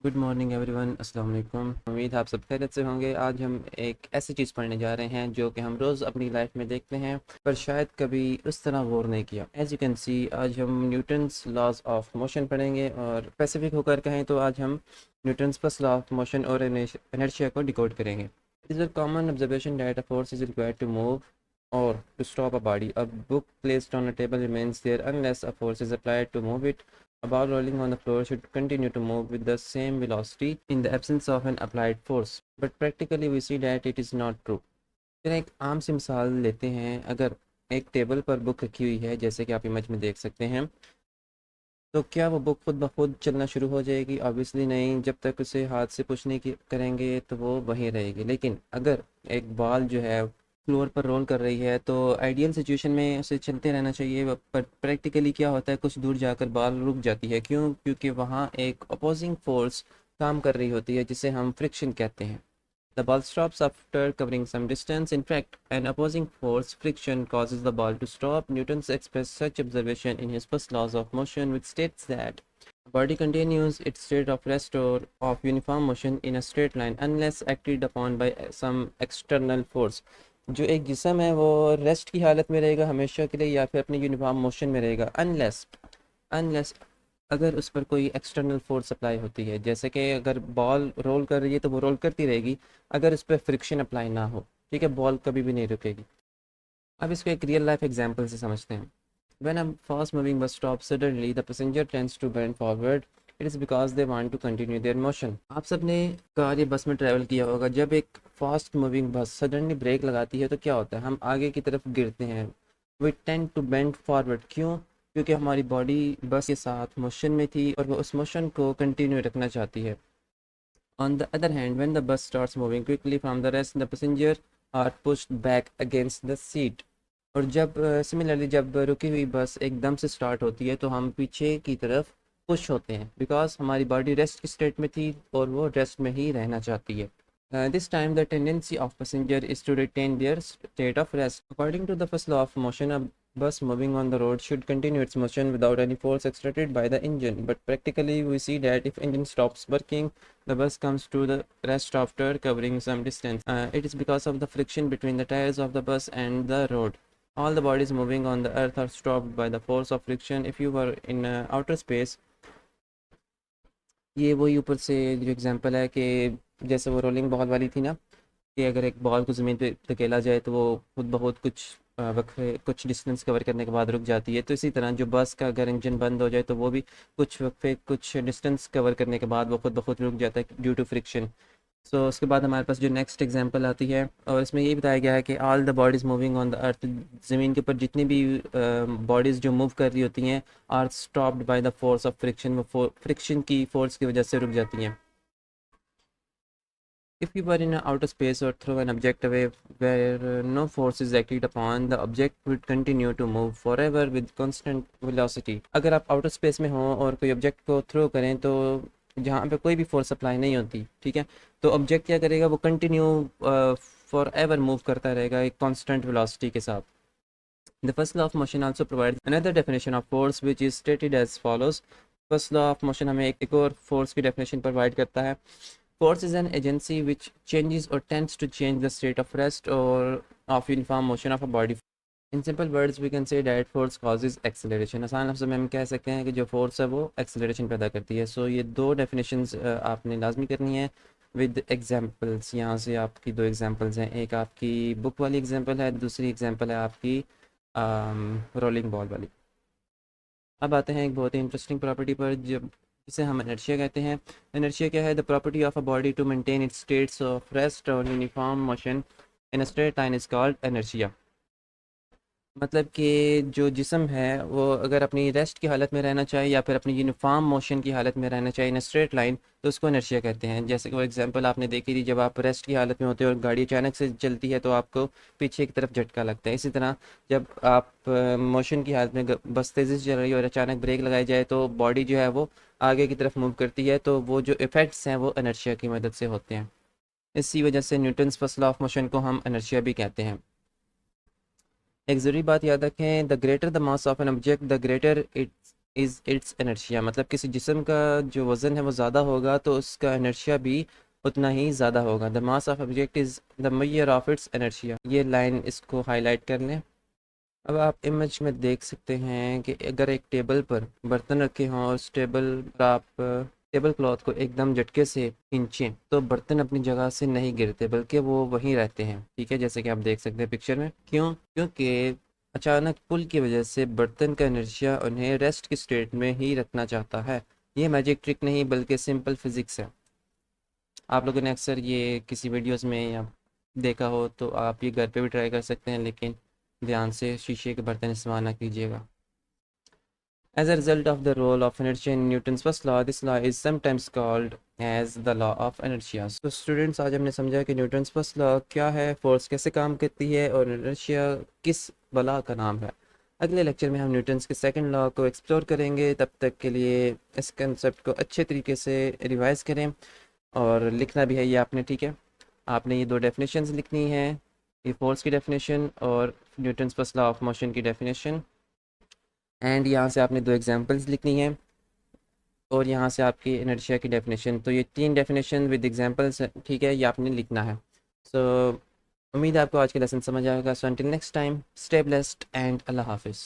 Good morning everyone, अस्सलाम वालेकुम। उम्मीद है आप सब खैरियत से होंगे। आज हम एक ऐसी चीज़ पढ़ने जा रहे हैं जो कि हम रोज़ अपनी लाइफ में देखते हैं पर शायद कभी उस तरह गौर नहीं किया। एज यू कैन सी, आज हम न्यूटन्स लॉज ऑफ मोशन पढ़ेंगे और स्पेसिफिक होकर कहें तो आज हम Newton's first law of motion और इनर्शिया को डिकोड करेंगे। It is a common observation that a force is required to move or to stop a body. A book placed on a table remains there unless a force is applied to move it. A ball rolling on the floor should continue to move with the same velocity in the absence of an applied force. But practically we see that it is not true. फिर एक आम सी मिसाल लेते हैं। अगर एक table पर book रखी हुई है जैसे कि आप इमेज में देख सकते हैं, तो क्या वो बुक खुद ब खुद चलना शुरू हो जाएगी? ऑब्वियसली नहीं। जब तक उसे हाथ से पुश नहीं करेंगे तो वो वहीं रहेगी। लेकिन अगर एक बॉल जो है फ्लोर पर रोल कर रही है तो आइडियल सिचुएशन में उसे चलते रहना चाहिए, पर प्रैक्टिकली क्या होता है, कुछ दूर जाकर बॉल रुक जाती है। क्यों? क्योंकि वहाँ एक अपोजिंग फोर्स काम कर रही होती है जिसे हम फ्रिक्शन कहते हैं। The ball stops after covering some distance. In fact, an opposing force, friction, causes the ball to stop. Newton expressed such observation in his first laws of motion, which states that a body continues its state of rest or of uniform motion in a straight line unless acted upon by some external force. जो एक जिसम है वो rest की हालत में रहेगा हमेशा के लिए या फिर अपने यूनिफॉर्म मोशन में रहेगा, अनलेस अनलेस अगर उस पर कोई एक्सटर्नल फोर्स अप्लाई होती है। जैसे कि अगर बॉल रोल कर रही है तो वो रोल करती रहेगी अगर उस पर फ्रिक्शन अप्लाई ना हो। ठीक है, बॉल कभी भी नहीं रुकेगी। अब इसको एक रियल लाइफ एग्जांपल से समझते हैं। When a fast moving bus stops suddenly, the passenger tends to bend forward. It is because they want to continue their motion. आप सबने कार या बस में ट्रैवल किया होगा। जब एक fast moving bus suddenly brake लगाती है तो क्या होता है? हम आगे की तरफ गिरते हैं। We tend to bend forward. क्यों? क्योंकि हमारी बॉडी बस के साथ मोशन में थी और वो उस मोशन को कंटिन्यू रखना चाहती है। On the other hand, when the bus starts moving quickly from the rest, the passenger are pushed back against the seat. और जब सिमिलरली जब रुकी हुई बस एकदम से स्टार्ट होती है तो हम पीछे की तरफ पुश होते हैं, बिकॉज हमारी बॉडी रेस्ट की स्टेट में थी और वो रेस्ट में ही रहना चाहती है। This time the tendency of passenger is to retain their state of rest. According to the first law of motion, a bus moving on the road should continue its motion without any force exerted by the engine. But practically we see that if engine stops working, the bus comes to the rest after covering some distance. It is because of the friction between the tires of the bus and the road. All the bodies moving on the earth are stopped by the force of friction. If you were in outer space, ये वही ऊपर से जो example है कि जैसे वो rolling ball वाली थी ना, कि अगर एक बॉल को ज़मीन पे धकेला जाए तो वो खुद ब खुद कुछ वक्फे कुछ डिस्टेंस कवर करने के बाद रुक जाती है। तो इसी तरह जो बस का अगर इंजन बंद हो जाए तो वो भी कुछ वक्फे कुछ डिस्टेंस कवर करने के बाद वो खुद ब खुद रुक जाता है ड्यू टू फ्रिक्शन। सो उसके बाद हमारे पास जो नेक्स्ट एग्जांपल आती है और इसमें ये बताया गया है कि all the bodies moving on the earth, ज़मीन के ऊपर जितनी भी बॉडीज़ जो मूव कर रही होती हैं, are stopped by the force of friction. वो फ्रिक्शन की फोर्स की वजह से रुक जाती हैं। If you were in outer space or throw an object away where no force is acted upon, the object would continue to move forever with constant velocity. अगर आप आउटर स्पेस में हो और कोई ऑब्जेक्ट को थ्रो करें तो जहाँ पे कोई भी फोर्स अप्लाई नहीं होती, ठीक है, तो ऑब्जेक्ट क्या करेगा? वो कंटिन्यू फॉर एवर मूव करता रहेगा एक कांस्टेंट वेलोसिटी के साथ। The first law of motion also provides another definition of force which is stated as follows. First law of motion हमें एक और फोर्स की डेफिनेशन प्रोवाइड करता है। Force is an agency which changes or tends to change the state of rest or of uniform motion of a body. In simple words, we can say that force causes acceleration. आसान लफ्ज़ों में हम कह सकते हैं कि जो force है वो एक्सेलरेशन पैदा करती है। सो ये दो डेफिनेशंस आपने लाजमी करनी है विद एग्जांपल्स। यहाँ से आपकी दो एग्जांपल्स हैं, एक आपकी बुक वाली एग्जांपल है, दूसरी एग्जांपल है आपकी रोलिंग बॉल वाली। अब आते हैं एक बहुत ही इंटरेस्टिंग प्रॉपर्टी पर जब जिसे हम इनर्शिया कहते हैं। इनर्शिया क्या है? The property of a body to maintain its states of rest और uniform motion in a straight line is called inertia. मतलब कि जो जिस्म है वो अगर अपनी रेस्ट की हालत में रहना चाहे या फिर अपनी यूनिफॉर्म मोशन की हालत में रहना चाहे इन स्ट्रेट लाइन, तो उसको इनर्शिया कहते हैं। जैसे कि वो एग्जांपल आपने देखी थी, जब आप रेस्ट की हालत में होते हो और गाड़ी अचानक से चलती है तो आपको पीछे की तरफ झटका लगता है। इसी तरह जब आप मोशन की हालत में बस तेज़ी से चल रही है और अचानक ब्रेक लगाई जाए तो बॉडी जो है वो आगे की तरफ मूव करती है। तो वो जो इफ़ेक्ट्स हैं वो इनर्शिया की मदद से होते हैं। इसी वजह से Newton's first law of motion को हम इनर्शिया भी कहते हैं। एक ज़रूरी बात याद रखें, the greater the mass of an object the greater it's is it's inertia, मतलब किसी जिस्म का जो वज़न है वो ज़्यादा होगा तो उसका इनर्शिया भी उतना ही ज़्यादा होगा। The mass of object is the measure of its inertia. ये लाइन इसको हाईलाइट कर लें। अब आप इमेज में देख सकते हैं कि अगर एक टेबल पर बर्तन रखे हों और उस टेबल पर आप टेबल क्लॉथ को एकदम झटके से खींचें तो बर्तन अपनी जगह से नहीं गिरते बल्कि वो वहीं रहते हैं। ठीक है, जैसे कि आप देख सकते हैं पिक्चर में। क्यों? क्योंकि अचानक पुल की वजह से बर्तन का इनर्शिया उन्हें रेस्ट की स्टेट में ही रखना चाहता है। ये मैजिक ट्रिक नहीं बल्कि सिंपल फिजिक्स है। आप लोगों ने अक्सर ये किसी वीडियोस में या देखा हो तो आप ये घर पे भी ट्राई कर सकते हैं, लेकिन ध्यान से शीशे के बर्तन इस्तेमाल ना कीजिएगा। As a result of the role of inertia in Newton's first law, this law is sometimes called as the law of inertia. तो स्टूडेंट्स, आज हमने समझा कि न्यूटन्स फर्स्ट लॉ क्या है, फोर्स कैसे काम करती है और इनर्शिया किस बला का नाम है। अगले लेक्चर में हम न्यूटन्स के सेकंड लॉ को एक्सप्लोर करेंगे। तब तक के लिए इस कंसेप्ट को अच्छे तरीके से रिवाइज करें और लिखना भी है ये आपने। ठीक है, आपने ये दो डेफिनेशंस लिखनी है, ये फोर्स की डेफिनेशन और Newton's first law of motion की डेफिनेशन। एंड यहाँ से आपने दो एग्जांपल्स लिखनी है और यहाँ से आपकी इनर्शिया की डेफिनेशन। तो ये तीन डेफिनेशन विद एग्जांपल्स, ठीक है, ये आपने लिखना है। सो उम्मीद है आपको आज के लेसन समझ आएगा। So until next time, stay blessed and Allah हाफिज़।